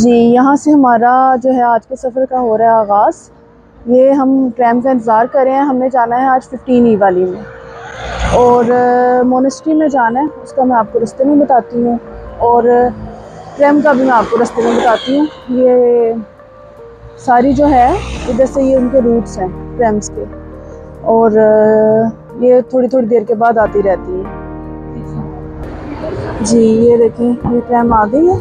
जी, यहाँ से हमारा जो है आज के सफ़र का हो रहा है आगाज़। ये हम ट्रैम का इंतज़ार कर रहे हैं। हमने जाना है आज 15 वाली में और मोनेस्ट्री में जाना है। उसका मैं आपको रास्ते में बताती हूँ और ट्रैम का भी मैं आपको रास्ते में बताती हूँ। ये सारी जो है इधर से ये उनके रूट्स हैं ट्रैम्स के और ये थोड़ी थोड़ी देर के बाद आती रहती है। जी ये देखें, ये ट्रैम आ गई है।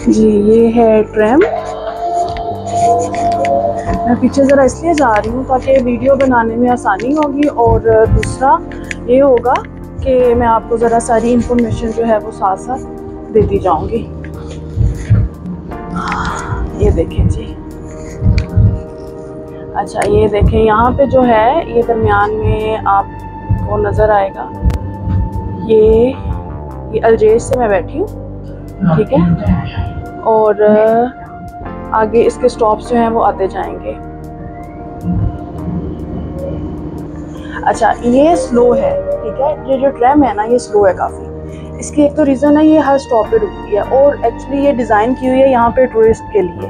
जी ये है ट्रैम। मैं पीछे ज़रा इसलिए जा रही हूँ ताकि वीडियो बनाने में आसानी होगी और दूसरा ये होगा कि मैं आपको ज़रा सारी इंफॉर्मेशन जो है वो साथ साथ देती जाऊँगी। ये देखें जी, अच्छा ये देखें, यहाँ पे जो है ये दरमियान में आपको नज़र आएगा। ये अलजेश से मैं बैठी हूँ, ठीक है, और आगे इसके स्टॉप्स जो हैं वो आते जाएंगे। अच्छा ये स्लो है, ठीक है, ये जो ट्रैम है ना ये स्लो है काफ़ी। इसकी एक तो रीज़न है ये हर स्टॉप पे रुकती है और एक्चुअली ये डिज़ाइन की हुई है यहाँ पे टूरिस्ट के लिए,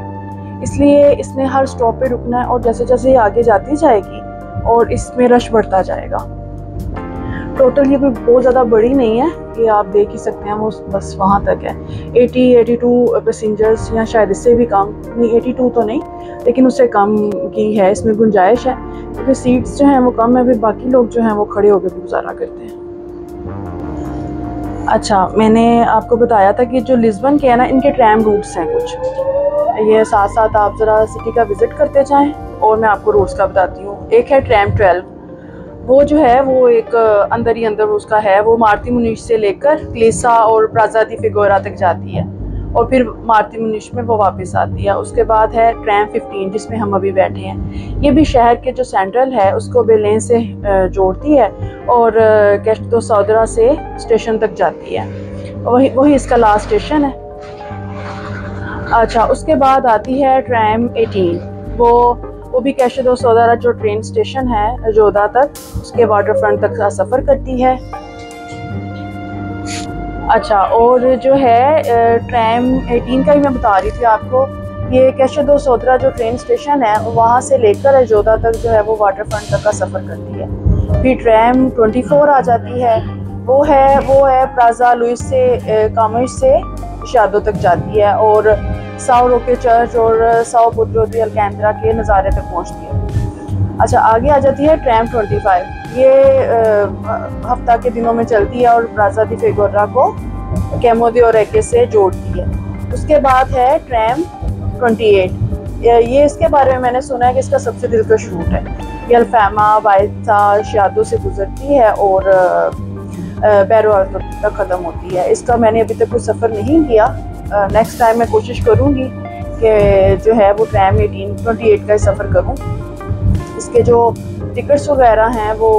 इसलिए इसने हर स्टॉप पे रुकना है और जैसे जैसे ये आगे जाती जाएगी और इसमें रश बढ़ता जाएगा। टोटल ये कोई बहुत ज़्यादा बड़ी नहीं है, ये आप देख ही सकते हैं, वो बस वहाँ तक है। 82 पैसेंजर्स या शायद इससे भी कम, नहीं 82 तो नहीं लेकिन उससे कम की है, इसमें गुंजाइश है क्योंकि सीट्स जो हैं वो कम है, फिर बाकी लोग जो हैं वो खड़े होकर भी गुजारा करते हैं। अच्छा मैंने आपको बताया था कि जो लिस्बन के है ना इनके ट्रैम रूट्स हैं कुछ, ये साथ साथ आप ज़रा सिटी का विज़िट करते जाएँ और मैं आपको रूट्स का बताती हूँ। एक है ट्रैम 12, वो जो है वो एक अंदर ही अंदर उसका है, वो मार्ती मुनिश से लेकर क्लेसा और प्लाजा दी फिगोरा तक जाती है और फिर मार्ती मुनिश में वो वापस आती है। उसके बाद है ट्रैम 15 जिसमें हम अभी बैठे हैं। ये भी शहर के जो सेंट्रल है उसको बेलेन से जोड़ती है और कैश दो सौदरा से स्टेशन तक जाती है, वही इसका लास्ट स्टेशन है। अच्छा उसके बाद आती है ट्रैम 18, वो भी कैशे दो सौदारा जो ट्रेन स्टेशन है जोधा तक, उसके वाटर फ्रंट तक का सफ़र करती है। अच्छा और जो है ट्रैम 18 का ही मैं बता रही थी आपको, ये कैशे दो सौदरा जो ट्रेन स्टेशन है वहाँ से लेकर जोधा तक जो है वो वाटर फ्रंट तक का सफ़र करती है। फिर ट्रैम 24 आ जाती है, वो है प्लाजा लुइस से कामिश से शादो तक जाती है और साओ रोके चर्च और साओ पुत्रो दी अलकैंद्रा के नज़ारे तक पहुंचती है। अच्छा आगे आ जाती है ट्रैम 25, ये हफ्ता के दिनों में चलती है और प्लाजा दी फिगोरा को कैमो दी ओरेके से जोड़ती है। उसके बाद है ट्रैम 28, ये इसके बारे में मैंने सुना है कि इसका सबसे दिलकश रूट है। ये अल्फामा बाइसा शादो से गुजरती है और बैरो तक ख़त्म होती है। इसका मैंने अभी तक कोई सफ़र नहीं किया, नेक्स्ट टाइम मैं कोशिश करूँगी कि जो है वो ट्रैम 28 का सफ़र करूँ। इसके जो टिकट्स वगैरह हैं वो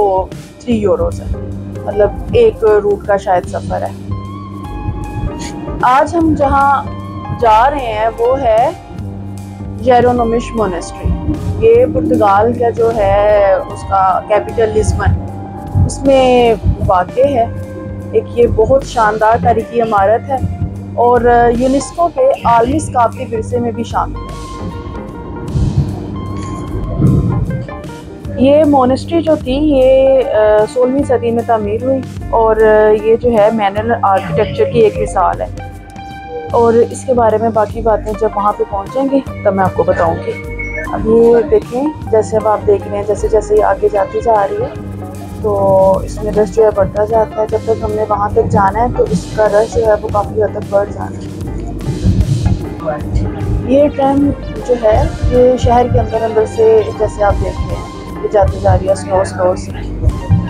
3 यूरोज़ है, मतलब एक रूट का शायद सफ़र है। आज हम जहाँ जा रहे हैं वो है जेरोनोमिश मोनेस्ट्री। ये पुर्तगाल का जो है उसका कैपिटल लिस्बन, उसमें वाक़े है। एक ये बहुत शानदार तारीखी इमारत है और यूनेस्को के आलमी सकाफ़ती विरसे में भी शामिल है। ये मोनेस्ट्री जो थी ये 16वीं सदी में तामीर हुई और ये जो है मैनुअल आर्किटेक्चर की एक मिसाल है और इसके बारे में बाकी बातें जब वहाँ पे पहुँचेंगे तब मैं आपको बताऊँगी। अब ये देखें, जैसे अब आप देख रहे हैं जैसे जैसे ये आगे जाती जा रही है तो इसमें रश जो है बढ़ता जाता है। जब तक हमने वहाँ तक जाना है तो इसका रश जो है वो काफ़ी हद तक बढ़ जाना है। ये ट्रैम जो है ये शहर के अंदर से जैसे आप देख रहे हैं ये जाती जा रही है स्लो से।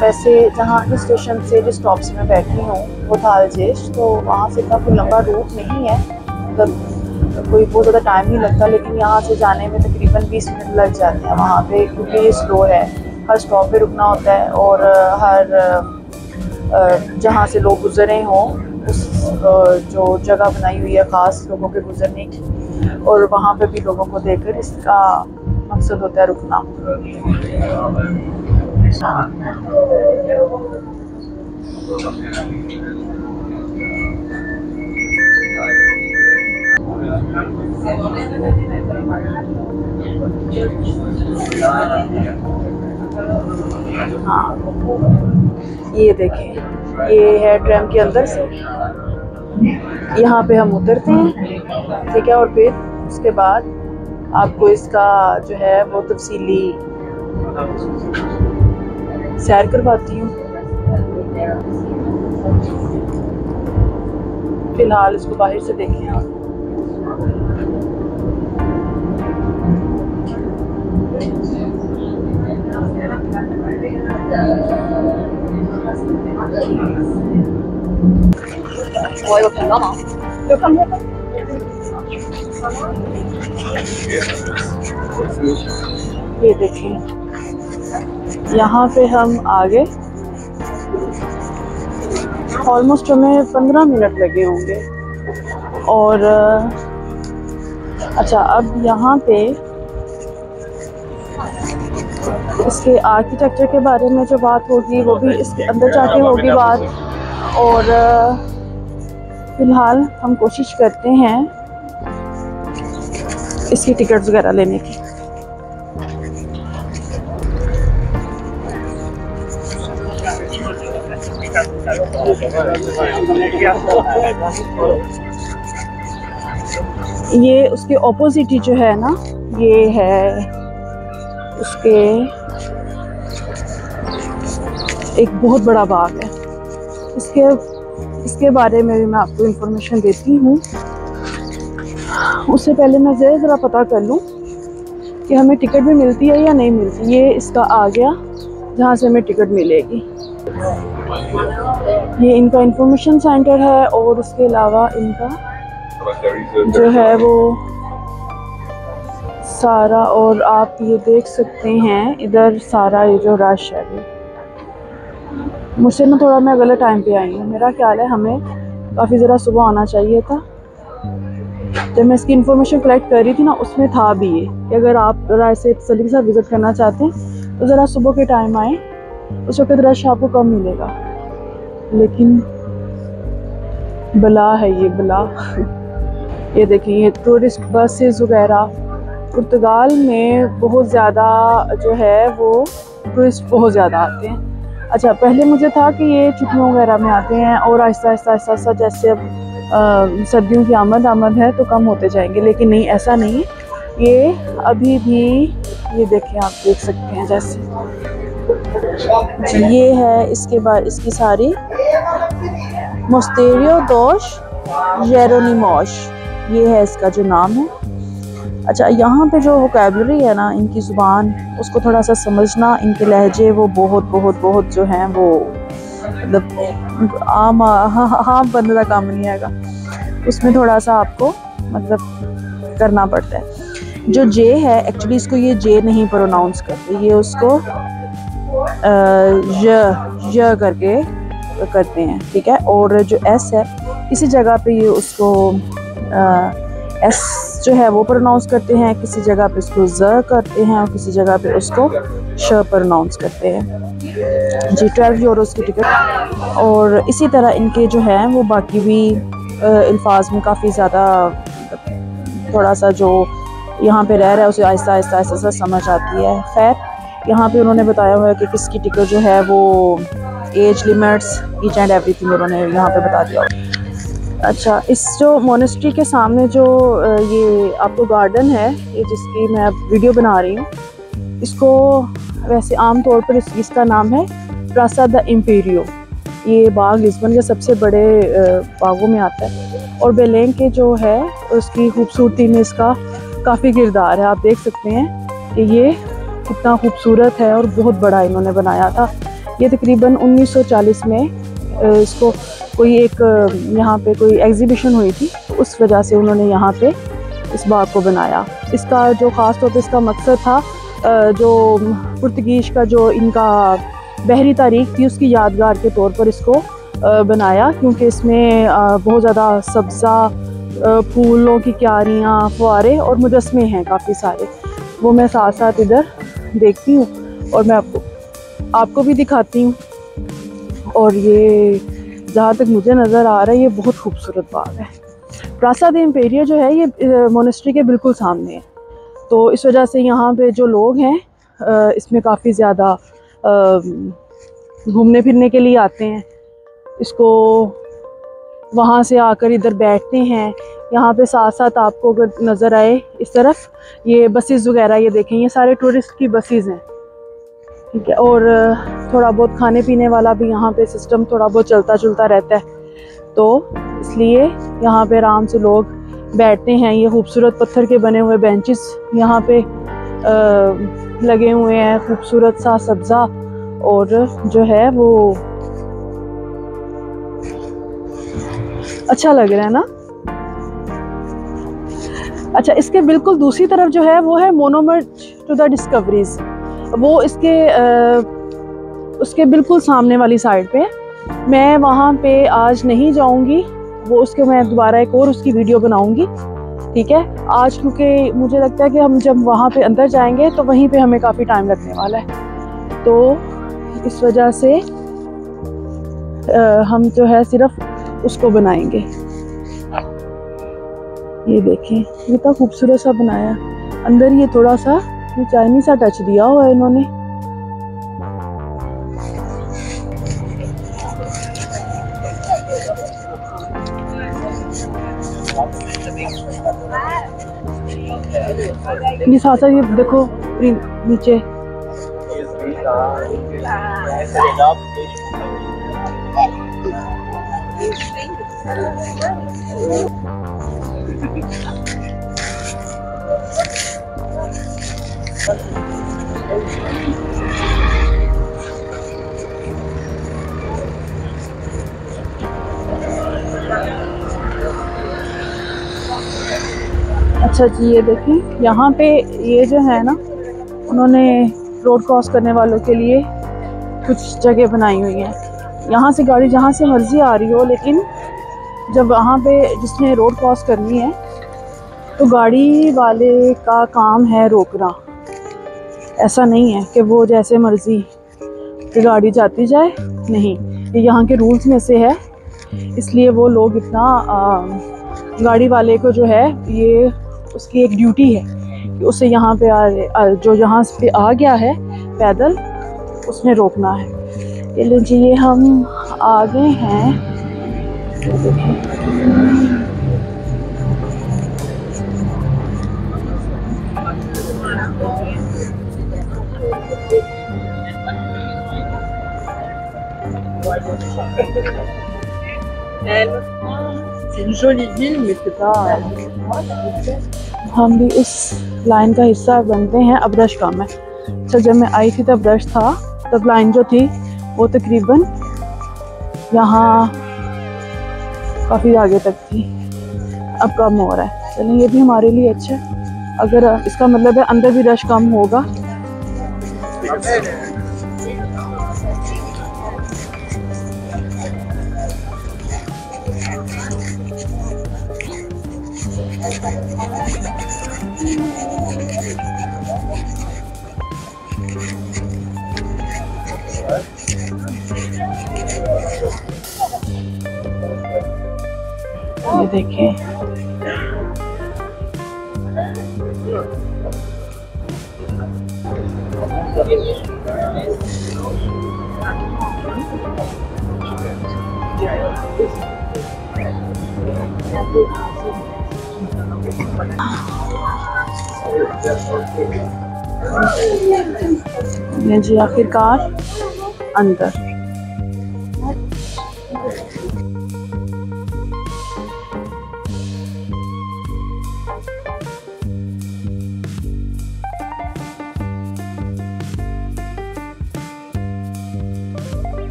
वैसे जहाँ इस स्टेशन से जिस स्टॉप से मैं बैठी हूँ वो था अलजेश, तो वहाँ से इतना कोई लंबा रूट नहीं है, मतलब कोई बहुत ज़्यादा टाइम नहीं लगता, लेकिन यहाँ से जाने में तकरीबन 20 मिनट लग जाते हैं वहाँ पे क्योंकि ये स्लो है। हर स्टॉप पे रुकना होता है और हर जहाँ से लोग गुजरे हों उस जो जगह बनाई हुई है ख़ास लोगों के गुजरने की, और वहाँ पे भी लोगों को देखकर इसका मकसद होता है रुकना। हाँ, ये देखें, ये है ट्रैम के अंदर से, यहाँ पे हम उतरते हैं, ठीक है, और फिर उसके बाद आपको इसका जो है वो तफसीली सैर करवाती हूँ। फिलहाल इसको बाहर से देखें आप। ये देखिए, यहाँ पे हम आगे ऑलमोस्ट हमें 15 मिनट लगे होंगे। और अच्छा, अब यहाँ पे इसके आर्किटेक्चर के बारे में जो बात होगी वो भी इसके अंदर जाके होगी बात। और फिलहाल हम कोशिश करते हैं इसकी टिकट्स वगैरह लेने की। ये उसके ऑपोजिट ही जो है ना, ये है उसके एक बहुत बड़ा बाग है। इसके बारे में भी मैं आपको इंफॉर्मेशन देती हूँ। उससे पहले मैं ज़रा पता कर लूँ कि हमें टिकट भी मिलती है या नहीं मिलती। ये इसका आ गया जहाँ से हमें टिकट मिलेगी। ये इनका इंफॉर्मेशन सेंटर है और उसके अलावा इनका जो है वो सारा, और आप ये देख सकते हैं इधर सारा ये जो रश है। मुझसे ना थोड़ा मैं गलत टाइम पे आई हूँ। मेरा ख्याल है हमें काफ़ी ज़रा सुबह आना चाहिए था। जब मैं इसकी इन्फॉर्मेशन कलेक्ट कर रही थी ना, उसमें था भी ये कि अगर आप राय से तसल्ली के साथ विज़िट करना चाहते हैं तो ज़रा सुबह के टाइम आएँ, उस वक्त रश आपको कम मिलेगा। लेकिन बला है ये बला। ये देखिए, ये टूरिस्ट बसेस वगैरह पुर्तगाल में बहुत ज़्यादा जो है वो टूरिस्ट बहुत ज़्यादा आते हैं। अच्छा, पहले मुझे था कि ये छुट्टियों वगैरह में आते हैं और आहिस्ता आहिस्ता जैसे अब सर्दियों की आमद है तो कम होते जाएंगे, लेकिन नहीं, ऐसा नहीं है। ये अभी भी, ये देखें, आप देख सकते हैं जैसे ये है। इसके बाद इसकी सारी मोस्टेरियो दोश जेरोनिमोस, ये है इसका जो नाम है। अच्छा, यहाँ पे जो वोकैबुलरी है ना, इनकी ज़ुबान, उसको थोड़ा सा समझना, इनके लहजे वो बहुत जो हैं वो मतलब आम बंदे का काम नहीं आएगा, उसमें थोड़ा सा आपको मतलब करना पड़ता है। जो जे है, एक्चुअली इसको ये जे नहीं प्रोनाउंस करते, ये उसको य करके करते हैं, ठीक है। और जो एस है, किसी जगह पे ये उसको एस जो है वो प्रोनाउंस करते हैं, किसी जगह पे उसको ज करते हैं और किसी जगह पे उसको श प्रोनाउंस करते हैं। जी, 12 यूरोस की टिकट। और इसी तरह इनके जो है वो बाकी भी अल्फाज में काफ़ी ज़्यादा थोड़ा सा जो यहाँ पे रह रहा है उसे आहिस्ता आहिस्ता समझ आती है। खैर, यहाँ पे उन्होंने बताया हुआ है कि किसकी टिकट जो है वो as limits each and everything उन्होंने यहाँ पे बता दिया। अच्छा, इस जो मोनेस्ट्री के सामने जो ये आपको गार्डन है, ये जिसकी मैं अब वीडियो बना रही हूँ, इसको वैसे आम तौर पर इसका नाम है प्रासा द इम्पीरियो। ये बाग लिस्बन के सबसे बड़े बागों में आता है और बेलें के जो है उसकी खूबसूरती में इसका काफ़ी किरदार है। आप देख सकते हैं कि ये कितना खूबसूरत है और बहुत बड़ा इन्होंने बनाया था। ये तकरीबन 1940 में इसको कोई एक यहाँ पे कोई एग्जीबिशन हुई थी, तो उस वजह से उन्होंने यहाँ पे इस बाग को बनाया। इसका जो ख़ास तौर पे इसका मकसद था जो पुर्तगीज का जो इनका बहरी तारीख थी उसकी यादगार के तौर पर इसको बनाया, क्योंकि इसमें बहुत ज़्यादा सब्ज़ा, फूलों की क्यारियाँ, फुआरे और मुजस्मे हैं काफ़ी सारे। वो मैं साथ साथ इधर देखती हूँ और मैं आपको भी दिखाती हूँ। और ये जहाँ तक मुझे नज़र आ रहा है ये बहुत खूबसूरत बाग है। प्लाज़ा दे इम्पेरिया जो है ये मोनेस्ट्री के बिल्कुल सामने है, तो इस वजह से यहाँ पे जो लोग हैं इसमें काफ़ी ज़्यादा घूमने फिरने के लिए आते हैं। इसको वहाँ से आकर इधर बैठते हैं। यहाँ पे साथ साथ आपको अगर नज़र आए इस तरफ ये बसेस वगैरह, ये देखें ये सारे टूरिस्ट की बसेस हैं, ठीक है। और थोड़ा बहुत खाने पीने वाला भी यहाँ पे सिस्टम थोड़ा बहुत चलता रहता है, तो इसलिए यहाँ पे आराम से लोग बैठते हैं। ये खूबसूरत पत्थर के बने हुए बेंचेस यहाँ पे लगे हुए हैं, खूबसूरत सा सब्ज़ा, और जो है वो अच्छा लग रहा है ना। अच्छा, इसके बिल्कुल दूसरी तरफ जो है वो है मोनूमेंट टू द डिस्कवरीज, वो इसके उसके बिल्कुल सामने वाली साइड पे। मैं वहाँ पे आज नहीं जाऊँगी, वो उसके मैं दोबारा एक और उसकी वीडियो बनाऊँगी, ठीक है। आज क्योंकि मुझे लगता है कि हम जब वहाँ पे अंदर जाएंगे तो वहीं पे हमें काफ़ी टाइम लगने वाला है, तो इस वजह से हम जो है सिर्फ उसको बनाएंगे। ये देखें कितना खूबसूरत सा बनाया, अंदर ये थोड़ा सा ये चाइनीज सा टच दिया हुआ है इन्होंने। ये साथ साथ ये देखो नीचे अच्छा जी, ये देखें यहाँ पे ये जो है ना, उन्होंने रोड क्रॉस करने वालों के लिए कुछ जगह बनाई हुई है। यहाँ से गाड़ी जहाँ से मर्जी आ रही हो, लेकिन जब वहाँ पे जिसने रोड क्रॉस करनी है तो गाड़ी वाले का काम है रोकना। ऐसा नहीं है कि वो जैसे मर्जी कि गाड़ी जाती जाए, नहीं, ये यहाँ के रूल्स में से है। इसलिए वो लोग इतना गाड़ी वाले को जो है ये उसकी एक ड्यूटी है कि उसे यहाँ पे जो यहाँ पे आ गया है पैदल उसने रोकना है। ये लीजिए हम आ गए हैं। C'est une jolie ville, mais c'est pas... हम भी उस लाइन का हिस्सा बनते हैं। अब रश कम है। अच्छा, जब मैं आई थी तब रश था, तब लाइन जो थी वो तकरीबन यहाँ काफ़ी आगे तक थी, अब कम हो रहा है। चलें, ये भी हमारे लिए अच्छा है। अगर इसका मतलब है अंदर भी रश कम होगा। ये देखें, ये जी आखिरकार अंदर।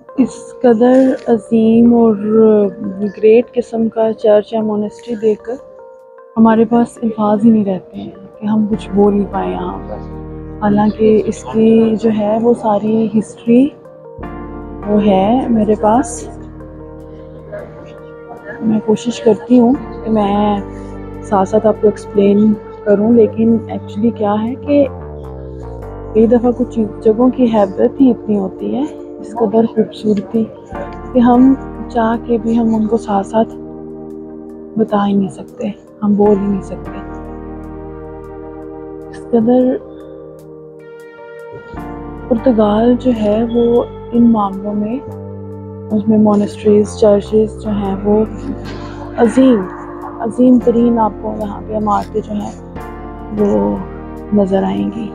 इस कदर अजीम और ग्रेट किस्म का चर्च या मोनेस्ट्री देखकर हमारे पास अल्फाज ही नहीं रहते हैं कि हम कुछ बोल ही पाए यहाँ पर। हालांकि इसकी जो है वो सारी हिस्ट्री वो है मेरे पास। मैं कोशिश करती हूँ कि मैं साथ साथ आपको एक्सप्लेन करूँ, लेकिन एक्चुअली क्या है कि कई दफ़ा कुछ जगहों की हैबत ही इतनी होती है, इस कदर खूबसूरती, कि हम चाह के भी हम उनको साथ साथ बता ही नहीं सकते, हम बोल ही नहीं सकते। इस कदर पुर्तगाल जो है वो इन मामलों में, उसमें मोनेस्ट्रीज चर्चेस जो हैं वो अजीम तरीन आपको यहाँ पे इमारतें जो हैं वो नज़र आएंगी।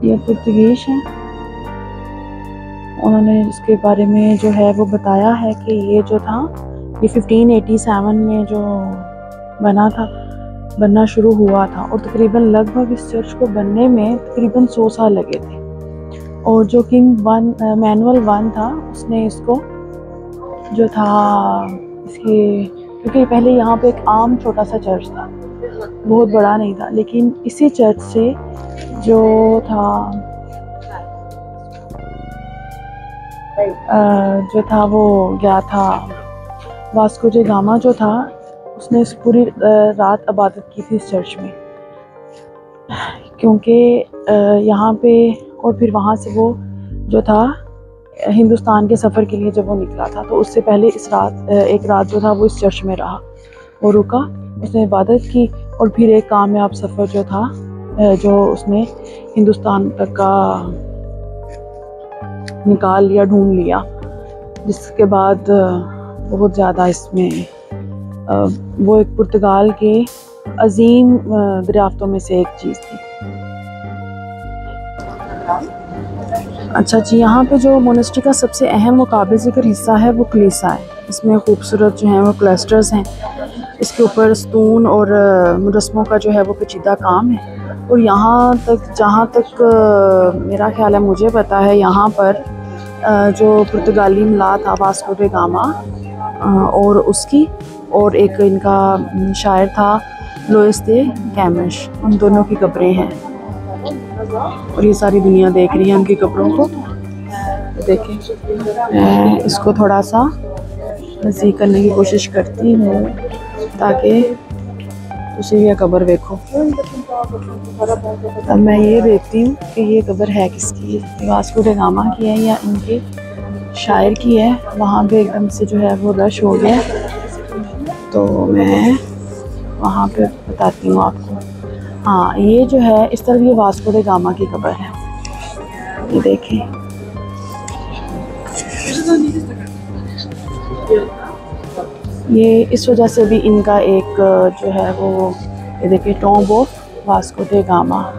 ये पुर्तगीज है, उन्होंने इसके बारे में जो है वो बताया है कि ये जो था ये 1587 में जो बनना शुरू हुआ था, और तकरीबन लगभग इस चर्च को बनने में तकरीबन 100 साल लगे थे। और जो किंग मैनुअल वन था उसने इसको जो था इसके, क्योंकि पहले यहाँ पे एक आम छोटा सा चर्च था, बहुत बड़ा नहीं था, लेकिन इसी चर्च से जो था वो गया था वास्को डी गामा जो था, उसने इस पूरी रात इबादत की थी इस चर्च में, क्योंकि यहाँ पे, और फिर वहाँ से वो जो था हिंदुस्तान के सफ़र के लिए जब वो निकला था, तो उससे पहले एक रात जो था वो इस चर्च में रहा, वो रुका, उसने इबादत की, और फिर एक कामयाब सफ़र जो था जो उसने हिंदुस्तान तक का निकाल लिया, ढूंढ लिया, जिसके बाद बहुत ज़्यादा इसमें वो एक पुर्तगाल के अजीम दरियाफ्तों में से एक चीज़ थी। अच्छा जी, यहाँ पे जो मोनेस्ट्री का सबसे अहम व काबिल ज़िक्र हिस्सा है वो कलीसा है। इसमें खूबसूरत जो हैं वो क्लस्टर्स हैं, इसके ऊपर स्तून और मुजस्मों का जो है वो पेचीदा काम है। और यहाँ तक जहाँ तक मेरा ख्याल है, मुझे पता है, यहाँ पर जो पुर्तगाली मिला था वास्को डी गामा और उसकी, और एक इनका शायर था लुइस दे कैमिश, उन दोनों की कब्रें हैं। और ये सारी दुनिया देख रही है उनकी कब्रों को। देखें, मैं इसको थोड़ा सा नज़दीक करने की कोशिश करती हूँ ताकि उसे ये कब्र देखो। अब मैं ये देखती हूँ कि ये कब्र है किसकी है, वास्को डी गामा की है या इनके शायर की है। वहाँ पे एकदम से जो है वो रश हो गया, तो मैं वहाँ पे बताती हूँ आपको। हाँ, ये जो है इस तरफ ये वास्को डी गामा की कब्र है, ये देखें। ये इस वजह से भी इनका एक जो है वो, ये देखिए, tomb of Vasco D gamma.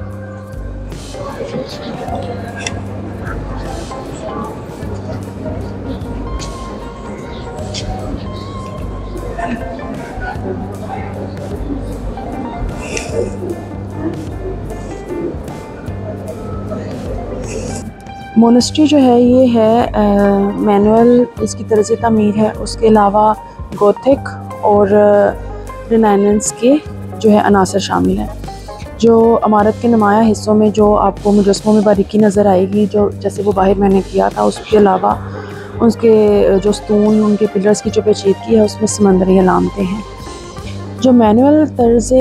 Monastery जो है ये है मैनुअल, इसकी तर्ज़ तामीर है, उसके अलावा गोथिक और रिनाइनेंस के जो है अनासर शामिल हैं। जो इमारत के नुमाया हिस्सों में जो आपको मुजस्मों में बारीकी नज़र आएगी, जो जैसे वो बाहर मैंने किया था, उसके अलावा उसके जो स्तून, उनके पिलर्स की जो पेचीदगी है, उसमें समंदरी अलामतें हैं। जो मैनुअल तर्ज़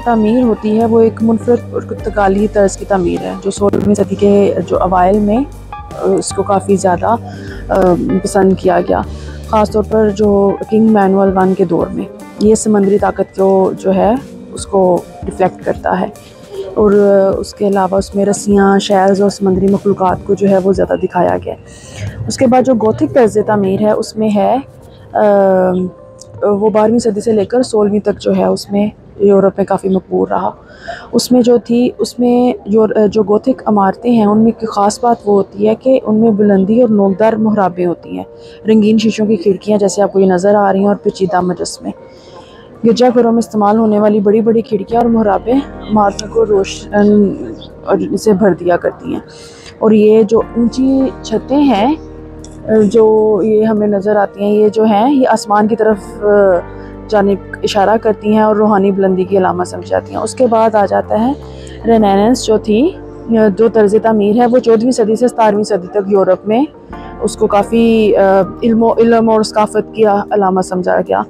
तामीर होती है वो एक मुनफरद पुर्तगाली तर्ज़ की तामीर है, जो 16वीं सदी के जो अवाइल में इसको काफ़ी ज़्यादा पसंद किया गया, ख़ास तौर पर जो किंग मैनुअल वन के दौर में। ये समंदरी ताकत को जो है उसको रिफ्लेक्ट करता है। और उसके अलावा उसमें रस्सियाँ, शेल्स और समंदरी मखलूक़ात को जो है वो ज़्यादा दिखाया गया है। उसके बाद जो गोथिक तर्ज़ तामीर है उसमें है वो 12वीं सदी से लेकर 16वीं तक जो है उसमें यूरोप में काफ़ी मकबूल रहा। उसमें जो थी उसमें जो गोथिक इमारतें हैं उनमें की ख़ास बात वो होती है कि उनमें बुलंदी और नोकदार मुहराबें होती हैं, रंगीन शीशों की खिड़कियाँ जैसे आपको ये नज़र आ रही हैं और पेचीदा मुजस्मे। गिरजाघरों में इस्तेमाल होने वाली बड़ी बड़ी खिड़कियाँ और मुहराबें इमारतों को रोशन से भर दिया करती हैं। और ये जो ऊंची छतें हैं जो ये हमें नज़र आती हैं, ये जो हैं ये आसमान की तरफ जानिब इशारा करती हैं और रूहानी बुलंदी की अलामत समझ जाती हैं। उसके बाद आ जाता है रेनेसांस जो तर्ज़ तामीर है वो 14वीं सदी से 17वीं सदी तक यूरोप में उसको काफ़ी इल्म और सकाफ़त की अलामत समझा गया।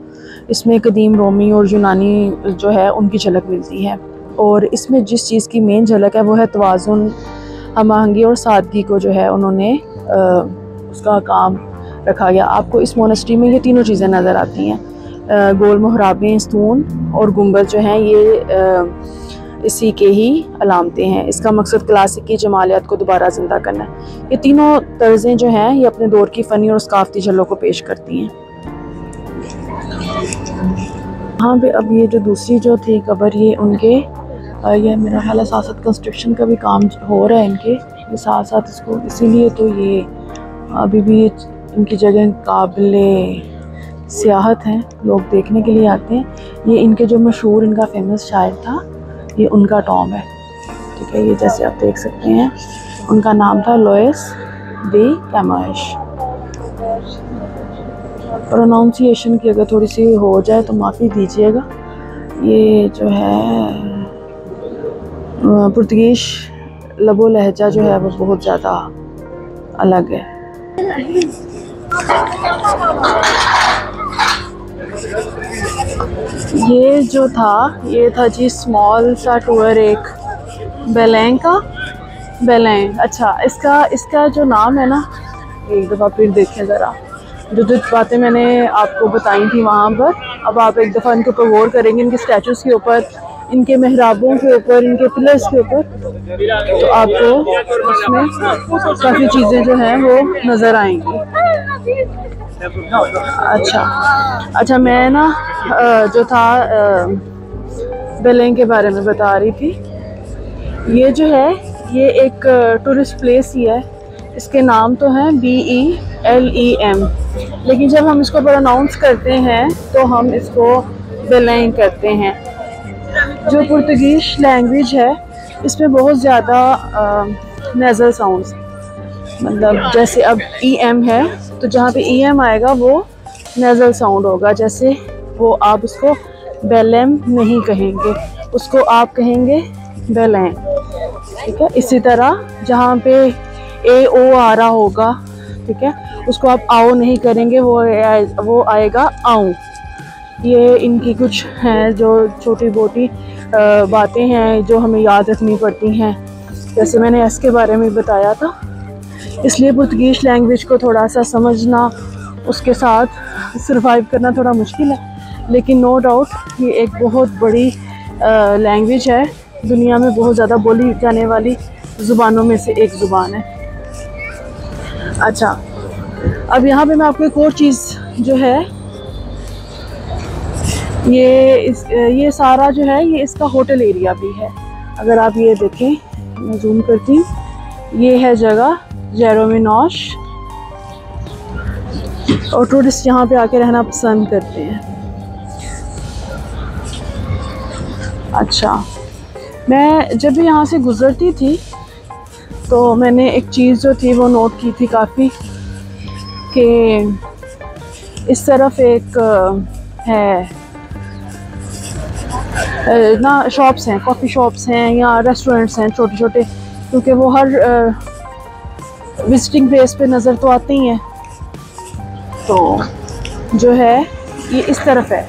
इसमें कदीम रोमी और यूनानी जो है उनकी झलक मिलती है और इसमें जिस चीज़ की मेन झलक है वो है तवाज़ुन, हम-आहंगी और सादगी को जो है उन्होंने उसका काम रखा गया। आपको इस मोनेस्ट्री में ये तीनों चीज़ें नज़र आती हैं, गोल मुहराबें, स्तून और गुंबद जो हैं ये इसी के ही अलामतें हैं। इसका मकसद क्लासिक की जमालियात को दोबारा ज़िंदा करना है। ये तीनों तर्ज़ें जो हैं ये अपने दौर की फ़नी और सकाफ़ती झलक को पेश करती हैं। हाँ पे अब ये जो दूसरी जो थी कबर ये उनके ये मेरा ख्याल है साथ साथ कंस्ट्रक्शन का भी काम हो रहा है इनके, ये साथ साथ इसको, इसीलिए तो ये अभी भी इनकी जगह काबिले सियाहत हैं, लोग देखने के लिए आते हैं। ये इनके जो मशहूर इनका फेमस शायर था ये उनका टॉम है, ठीक है। ये जैसे आप देख सकते हैं उनका नाम था लुइस डी कैमोएश। प्रोनाउंसिएशन की अगर थोड़ी सी हो जाए तो माफ़ी दीजिएगा। ये जो है पुर्तगीज लबो लहजा जो है वो बहुत ज़्यादा अलग है। ये जो था ये था जी स्मॉल सा टूर एक बेलें का। बेलें, अच्छा इसका जो नाम है ना, एक दफ़ा फिर देखें ज़रा, जो बातें मैंने आपको बताई थी वहाँ पर, अब आप एक दफ़ा इनके ऊपर गौर करेंगे, इनके स्टैचूज़ के ऊपर, इनके मेहराबों के ऊपर, इनके पिलर्स के ऊपर, तो आपको उसमें काफ़ी चीज़ें जो हैं वो नज़र आएंगी। अच्छा मैं ना जो था बेलें के बारे में बता रही थी। ये जो है ये एक टूरिस्ट प्लेस ही है, इसके नाम तो हैं BELEM, लेकिन जब हम इसको प्रोनाउंस करते हैं तो हम इसको बेलें करते हैं। जो पुर्तगीज लैंग्वेज है इसमें बहुत ज़्यादा नेज़ल साउंड्स, मतलब जैसे अब EM है तो जहाँ पे EM आएगा वो नेज़ल साउंड होगा, जैसे वो आप उसको बेलेम नहीं कहेंगे, उसको आप कहेंगे बेलें, ठीक है। इसी तरह जहाँ पे AO आ रहा होगा, ठीक है, उसको आप आओ नहीं करेंगे, वो आएगा आऊँ। ये इनकी कुछ हैं जो छोटी मोटी बातें हैं जो हमें याद रखनी पड़ती हैं, जैसे मैंने एस के बारे में बताया था। इसलिए पुर्तगीज लैंग्वेज को थोड़ा सा समझना, उसके साथ सरवाइव करना थोड़ा मुश्किल है, लेकिन नो डाउट ये एक बहुत बड़ी लैंग्वेज है, दुनिया में बहुत ज़्यादा बोली जाने वाली ज़ुबानों में से एक ज़ुबान है। अच्छा, अब यहाँ पे मैं आपको एक और चीज़ जो है ये सारा जो है ये इसका होटल एरिया भी है। अगर आप ये देखें, मैं जूम करती हूँ, ये है जगह जेरोमिनोश, और टूरिस्ट यहाँ पे आके रहना पसंद करते हैं। अच्छा, मैं जब भी यहाँ से गुज़रती थी तो मैंने एक चीज़ जो थी वो नोट की थी काफ़ी, कि इस तरफ एक है ना शॉप्स हैं, कॉफ़ी शॉप्स हैं या रेस्टोरेंट्स हैं छोटे छोटे, क्योंकि वो हर विजिटिंग प्लेस पे नज़र तो आते ही हैं। तो जो है ये इस तरफ है,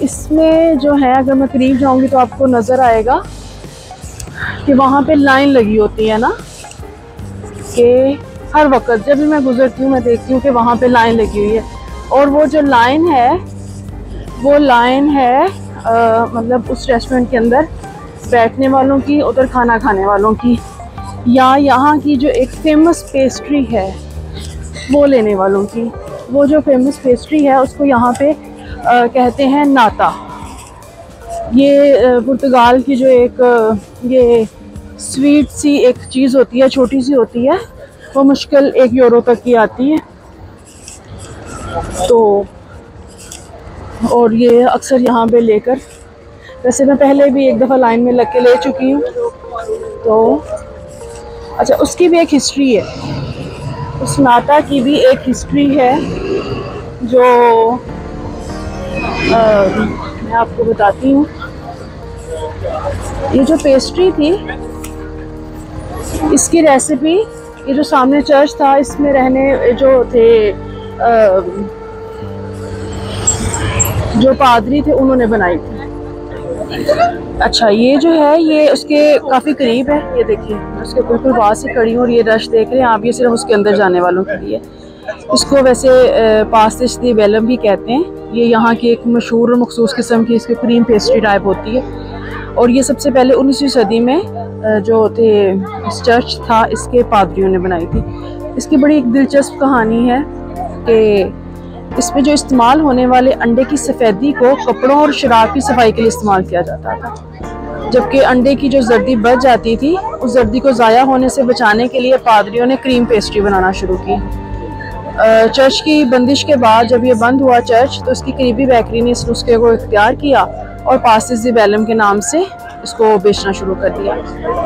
इसमें जो है अगर मैं करीब जाऊंगी तो आपको नज़र आएगा कि वहाँ पे लाइन लगी होती है ना, कि हर वक्त जब भी मैं गुजरती हूँ मैं देखती हूँ कि वहाँ पे लाइन लगी हुई है, और वो जो लाइन है वो लाइन है मतलब उस रेस्टोरेंट के अंदर बैठने वालों की, उधर खाना खाने वालों की, या यहाँ की जो एक फेमस पेस्ट्री है वो लेने वालों की। वो जो फेमस पेस्ट्री है उसको यहाँ पे कहते हैं नाता। ये पुर्तगाल की जो एक ये स्वीट सी एक चीज़ होती है, छोटी सी होती है, वो मुश्किल 1 यूरो तक की आती है। तो और ये अक्सर यहाँ पे लेकर, वैसे मैं पहले भी एक दफ़ा लाइन में लग के ले चुकी हूँ। तो अच्छा, उसकी भी एक हिस्ट्री है, उस नाता की भी एक हिस्ट्री है जो मैं आपको बताती हूँ। ये जो पेस्ट्री थी, इसकी रेसिपी, ये जो सामने चर्च था इसमें रहने जो थे जो पादरी थे उन्होंने बनाई थी। अच्छा, ये जो है ये उसके काफ़ी करीब है, ये देखिए उसके बिल्कुल पास ही खड़ी हूँ और ये रश देख रहे हैं आप, ये सिर्फ उसके अंदर जाने वालों के लिए। इसको वैसे पास्टिस दी बेलम भी कहते हैं। ये यहाँ की एक मशहूर और मखसूस किस्म की इसकी क्रीम पेस्ट्री टाइप होती है और ये सबसे पहले 19वीं सदी में जो थे इस चर्च था इसके पादरियों ने बनाई थी। इसकी बड़ी एक दिलचस्प कहानी है कि इसमें जो इस्तेमाल होने वाले अंडे की सफ़ेदी को कपड़ों और शराब की सफाई के लिए इस्तेमाल किया जाता था, जबकि अंडे की जो जर्दी बच जाती थी उस जर्दी को ज़ाया होने से बचाने के लिए पादरियों ने क्रीम पेस्ट्री बनाना शुरू की। चर्च की बंदिश के बाद जब ये बंद हुआ चर्च, तो इसकी करीबी बेकरी ने इस नुस्खे को इख्तियार किया और पास्टिस दी बेलम के नाम से इसको बेचना शुरू कर दिया।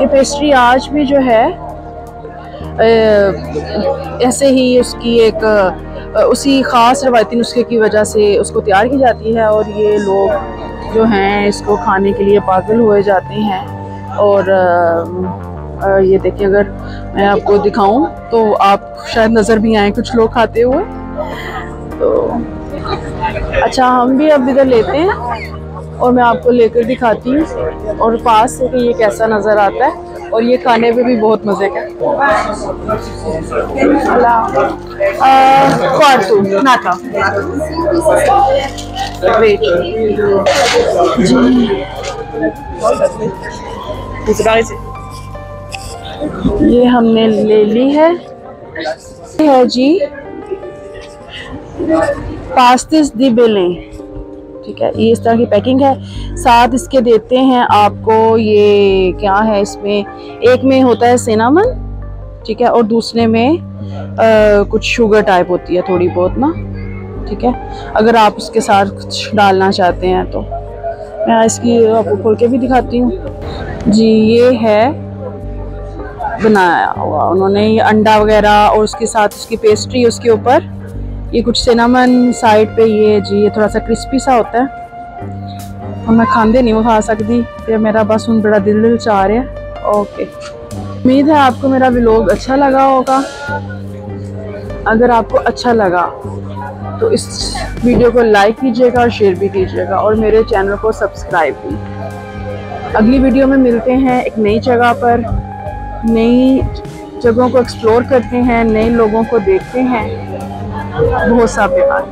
ये पेस्ट्री आज भी जो है ऐसे ही उसकी एक उसी ख़ास रवायती नुस्खे की वजह से उसको तैयार की जाती है और ये लोग जो हैं इसको खाने के लिए पागल हुए जाते हैं। और ये देखिए, अगर मैं आपको दिखाऊं तो आप शायद नज़र भी आए कुछ लोग खाते हुए। तो अच्छा, हम भी अब इधर लेते हैं और मैं आपको लेकर दिखाती हूँ और पास से कि ये कैसा नज़र आता है। और ये खाने में भी बहुत मज़े का। नाता ये हमने ले ली है जी पास्टिस दी बेलेम, ठीक है। ये इस तरह की पैकिंग है, साथ इसके देते हैं आपको ये क्या है, इसमें एक में होता है सिनामन, ठीक है, और दूसरे में कुछ शुगर टाइप होती है थोड़ी बहुत ना, ठीक है। अगर आप उसके साथ कुछ डालना चाहते हैं तो मैं इसकी आपको खोल के भी दिखाती हूँ जी। ये है बनाया हुआ उन्होंने, ये अंडा वगैरह और उसके साथ उसकी पेस्ट्री, उसके ऊपर ये कुछ सिनामन साइड पे, ये जी ये थोड़ा सा क्रिस्पी सा होता है और मैं खांदे नहीं वो खा सकती, फिर मेरा बस उन बड़ा दिल चाह रहा है। ओके, उम्मीद है आपको मेरा व्लॉग अच्छा लगा होगा। अगर आपको अच्छा लगा तो इस वीडियो को लाइक कीजिएगा और शेयर भी कीजिएगा और मेरे चैनल को सब्सक्राइब भी। अगली वीडियो में मिलते हैं एक नई जगह पर, नई जगहों को एक्सप्लोर करते हैं, नए लोगों को देखते हैं। बहुत सा प्यार।